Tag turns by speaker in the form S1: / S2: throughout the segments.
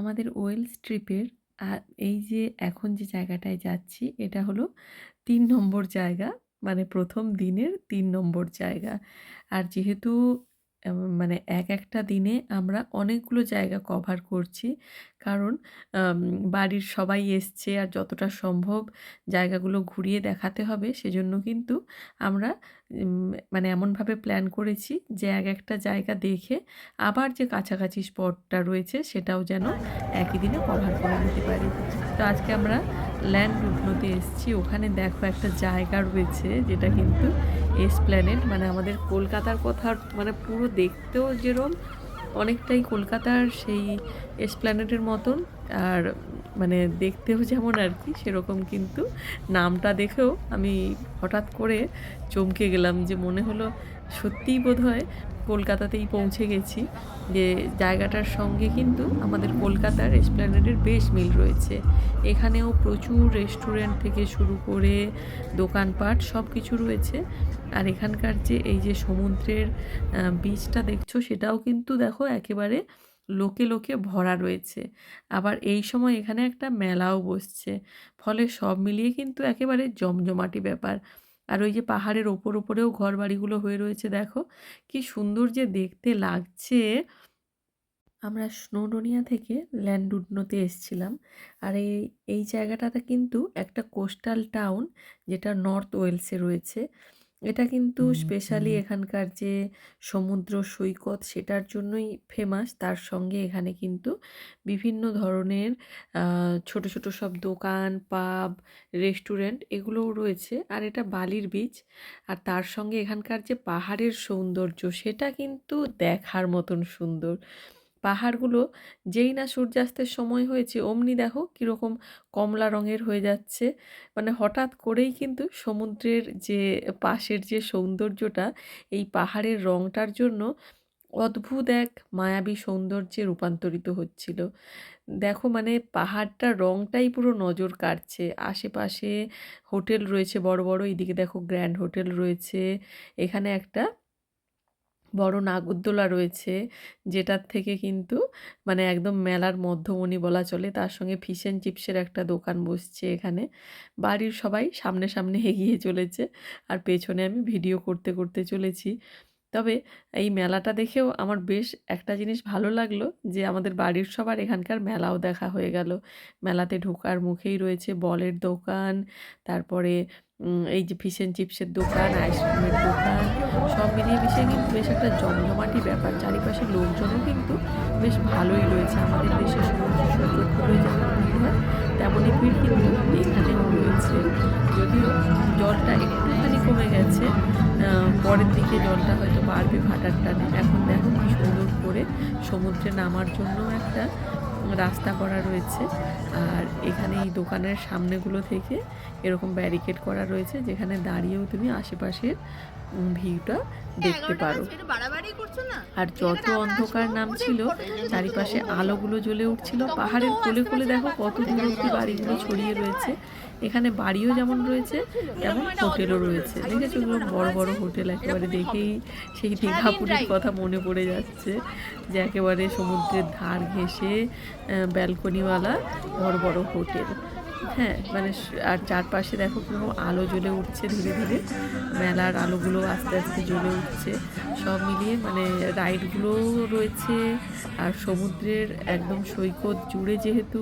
S1: আমাদের ওয়েলস ট্রিপের আ এই যে এখন যে জায়গাটায় যাচ্ছি এটা হলো ৩ নম্বর জায়গা। মানে ১ম দিনের ৩ নম্বর জায়গা। আর যেহেতু মানে একটা দিনে আমরা অনেকগুলো জায়গা কভার করছি। কারণ আম বাড়ির সবাই এসছে আর যতটা সম্ভব জায়গাগুলো ঘুরিয়ে দেখাতে হবে সেজন্য কিন্তু আমরা মানে এমনভাবে প্ল্যান করেছি যে একটা জায়গা দেখে আবার যে কাছাকাছি স্পটটা রয়েছে সেটাও যেন একই দিনে কভার করে নিতে পারি। তো আজকে আমরা ল্যান্ড লুবনাতে এসেছি। ওখানে দেখো একটা জায়গা রয়েছে যেটা কিন্তু এসপ্ল্যানেড মানে আমাদের কলকাতার কথা মানে পুরো দেখতেও যেরম অনেকটাই কলকাতার সেই এসপ্ল্যানেডের মতন আর মানে দেখতেও যেমন আর কি সেরকম কিন্তু নামটা দেখেও আমি হঠাৎ করে চমকে গেলাম যে মনে হলো সত্যিই বোধহয় কলকাতাতেই পৌঁছে গেছি। যে জায়গাটার সঙ্গে কিন্তু আমাদের কলকাতার এসপ্ল্যানেডের বেশ মিল রয়েছে। এখানেও প্রচুর রেস্টুরেন্ট থেকে শুরু করে দোকানপাট সব কিছু রয়েছে। আর এখানকার যে এই যে সমুদ্রের বিচটা দেখছো সেটাও কিন্তু দেখো একেবারে লোকে লোকে ভরা রয়েছে। আবার এই সময় এখানে একটা মেলাও বসছে। ফলে সব মিলিয়ে কিন্তু একেবারে জমজমাটি ব্যাপার। আর ওই যে পাহাড়ের ওপরেও ঘরবাড়িগুলো হয়ে রয়েছে দেখো, কি সুন্দর যে দেখতে লাগছে। আমরা স্নোডোনিয়া থেকে ল্যান্ডুডনোতে এসেছিলাম। আর এই জায়গাটাতে কিন্তু একটা কোস্টাল টাউন যেটা নর্থ ওয়েলসে রয়েছে। এটা কিন্তু স্পেশালি এখানকার যে সমুদ্র সৈকত সেটার জন্যই ফেমাস। তার সঙ্গে এখানে কিন্তু বিভিন্ন ধরনের ছোট, ছোট সব দোকান, পাব, রেস্টুরেন্ট এগুলোও রয়েছে। আর এটা বালির বিচ। আর তার সঙ্গে এখানকার যে পাহাড়ের সৌন্দর্য সেটা কিন্তু দেখার মতন সুন্দর। পাহাড়গুলো যেই না সূর্যাস্তের সময় হয়েছে অমনি দেখো কীরকম কমলা রঙের হয়ে যাচ্ছে। মানে হঠাৎ করেই কিন্তু সমুদ্রের যে পাশের যে সৌন্দর্যটা এই পাহাড়ের রঙটার জন্য অদ্ভুত এক মায়াবী সৌন্দর্যে রূপান্তরিত হচ্ছিল। দেখো মানে পাহাড়টার রঙটাই পুরো নজর কাড়ছে। আশেপাশে হোটেল রয়েছে বড় বড়, এইদিকে দেখো গ্র্যান্ড হোটেল রয়েছে। এখানে একটা বড় নাগরদোলা রয়েছে যেটার থেকে কিন্তু মানে একদম মেলার মধ্যমণি বলা চলে। তার সঙ্গে ফিশ অ্যান্ড চিপসের একটা দোকান বসছে এখানে। বাড়ির সবাই সামনে সামনে এগিয়ে চলেছে আর পেছনে আমি ভিডিও করতে করতে চলেছি। তবে এই মেলাটা দেখেও আমার বেশ একটা জিনিস ভালো লাগলো যে আমাদের বাড়ির সবার এখানকার মেলাও দেখা হয়ে গেল। মেলাতে ঢোকার মুখেই রয়েছে বলের দোকান, তারপরে এই যে ফিশ অ্যান্ড চিপসের দোকান, আইসক্রিমের দোকান সব মিলিয়ে মিশিয়ে কিন্তু বেশ একটা জমজমাটি ব্যাপার। চারিপাশে লোকজনও কিন্তু বেশ ভালোই রয়েছে। আমাদের দেশের সমুদ্র সৈকতগুলোয় যেমন ভিড় হয় তেমনই ভিড় কিন্তু এখানেও রয়েছে। যদিও জলটা একটুখানি কমে গেছে, পরের দিকে জলটা হয়তো বাড়বে ভাটার টানে। এখন দেখো কি সুন্দর করে সমুদ্রে নামার জন্য একটা রাস্তা করা রয়েছে। আর এখানে এই দোকানের সামনেগুলো থেকে এরকম ব্যারিকেড করা রয়েছে যেখানে দাঁড়িয়েও তুমি আশেপাশের ভিউটা দেখতে পারো। আর যত অন্ধকার নামছিল চারিপাশে আলোগুলো জ্বলে উঠছিল। পাহাড়ের কোলে কোলে দেখো কত দূর অব্দি বাড়িগুলো ছড়িয়ে রয়েছে। এখানে বাড়িও যেমন রয়েছে তেমন হোটেলও রয়েছে। দেখেছো এগুলো বড় বড় হোটেল, একেবারে দেখেই সেই দীঘা পুরীর কথা মনে পড়ে যাচ্ছে যে একেবারে সমুদ্রের ধার ঘেঁষে ব্যালকনিওয়ালা বড় বড় হোটেল। হ্যাঁ, মানে আর চারপাশে দেখো কিরকম আলো জ্বলে উঠছে ধীরে ধীরে। মেলার আলোগুলো আস্তে আস্তে জ্বলে উঠছে। সব মিলিয়ে মানে রাইডগুলোও রয়েছে। আর সমুদ্রের একদম সৈকত জুড়ে যেহেতু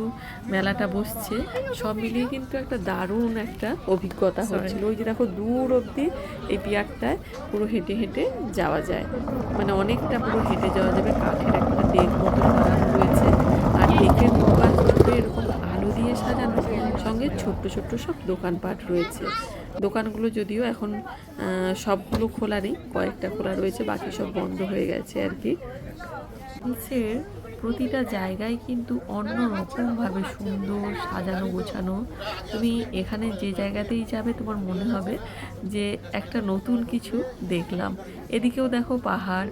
S1: মেলাটা বসছে, সব মিলিয়ে কিন্তু একটা দারুণ একটা অভিজ্ঞতা হচ্ছিল। ওই যে দেখো দূর অবধি এই পিয়ারটায় পুরো হেঁটে হেঁটে যাওয়া যায়। মানে অনেকটা পুরো হেঁটে যাওয়া যাবে। কাঠের একটা ডেক মতন বানানো রয়েছে। আর ডেকের দুপাশ জুড়ে এরকম আলো দিয়ে সাজানো, সঙ্গে ছোট্ট ছোট্ট সব দোকানপাট রয়েছে। দোকানগুলো যদিও এখন সবগুলো খোলা নেই, কয়েকটা খোলা রয়েছে, বাকি সব বন্ধ হয়ে গেছে আর কি। নিচের প্রতিটা জায়গায় কিন্তু অন্য রকমভাবে সুন্দর সাজানো গোছানো। তুমি এখানে যে জায়গাতেই যাবে তোমার মনে হবে যে একটা নতুন কিছু দেখলাম। এদিকেও দেখো পাহাড়,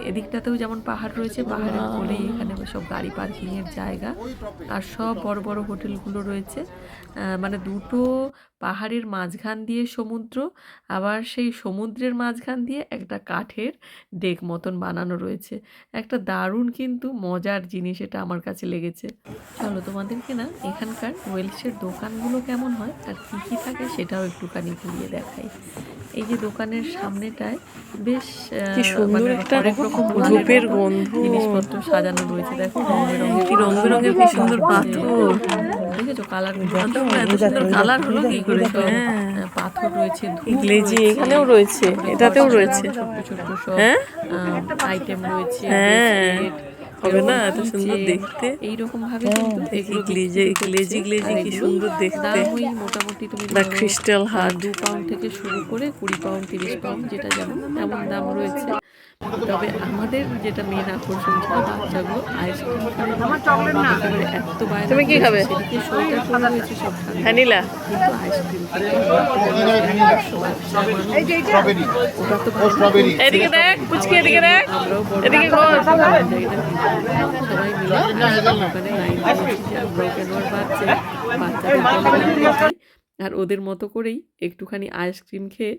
S1: এদিকটাতেও যেমন পাহাড় রয়েছে, পাহাড়ের কোলেই এখানে সব গাড়ি পার্কিংয়ের জায়গা, আর সব বড় বড় হোটেলগুলো রয়েছে। মানে দুটো পাহাড়ের মাঝখান দিয়ে সমুদ্র, আবার সেই সমুদ্রের মাঝখান দিয়ে একটা কাঠের ডেক মতন বানানো রয়েছে। একটা দারুণ কিন্তু মজার জিনিস এটা আমার কাছে লেগেছে। চলো তোমাদেরকে না এখানকার ওয়েলসের দোকানগুলো কেমন হয় আর কী কী থাকে সেটাও একটুখানি ঘুরিয়ে দেখাই। এই যে দোকানের সামনেটায় বেশ
S2: কি সুন্দর
S1: মানে
S2: একটা
S1: হরেক রকম
S2: ধূপের গন্ধ,
S1: জিনিসপত্র সাজানো রয়েছে। দেখো রং বেরঙের
S2: কি রং বেরঙের কি সুন্দর পাথর,
S1: দেখেছো কালার
S2: এত সুন্দর কালার হলো কি করে? হ্যাঁ,
S1: পাথর রয়েছে,
S2: গ্লেজি এখানেও রয়েছে, এটাতেও রয়েছে,
S1: ছোট্ট ছোট্ট সব
S2: হ্যাঁ
S1: আইটেম রয়েছে,
S2: হ্যাঁ, হবে না এত সুন্দর দেখতে?
S1: এইরকম ভাবে কিন্তু
S2: এগুলো গ্লেজি গ্লেজি গ্লেজি কি সুন্দর দেখতে।
S1: দাম ওই মোটামুটি তুমি
S2: দ্য ক্রিস্টাল হার্ট
S1: 2 পাউন্ড থেকে শুরু করে 20 পাউন্ড 30 পাউন্ড যেটা যেমন তেমন দাম রয়েছে। তবে আমাদের যেটা মেন আকর্ষণ ছিল বাচ্চাগুলো আইসক্রিম একেবারে এত বাইরে।
S2: তুমি কি খাবে?
S1: সেদিকে সোয়েটার পরে রয়েছে সব
S2: ভ্যানিলা,
S1: কিন্তু আইসক্রিম ওটা তো
S2: এদিকে দেখ পুচকি, এদিকে দেখ,
S1: আমরাও বড়
S2: এদিকে ঘর।
S1: সবাই মিলে ওখানে লাইন দিয়েছি যে আমরাও কেন আর বাচ্চাদের আর ওদের মতো করেই একটুখানি আইসক্রিম খেয়ে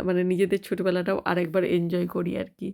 S1: মানে নিজেদের ছোটবেলাটাও আরেকবার এনজয় করি আর কি।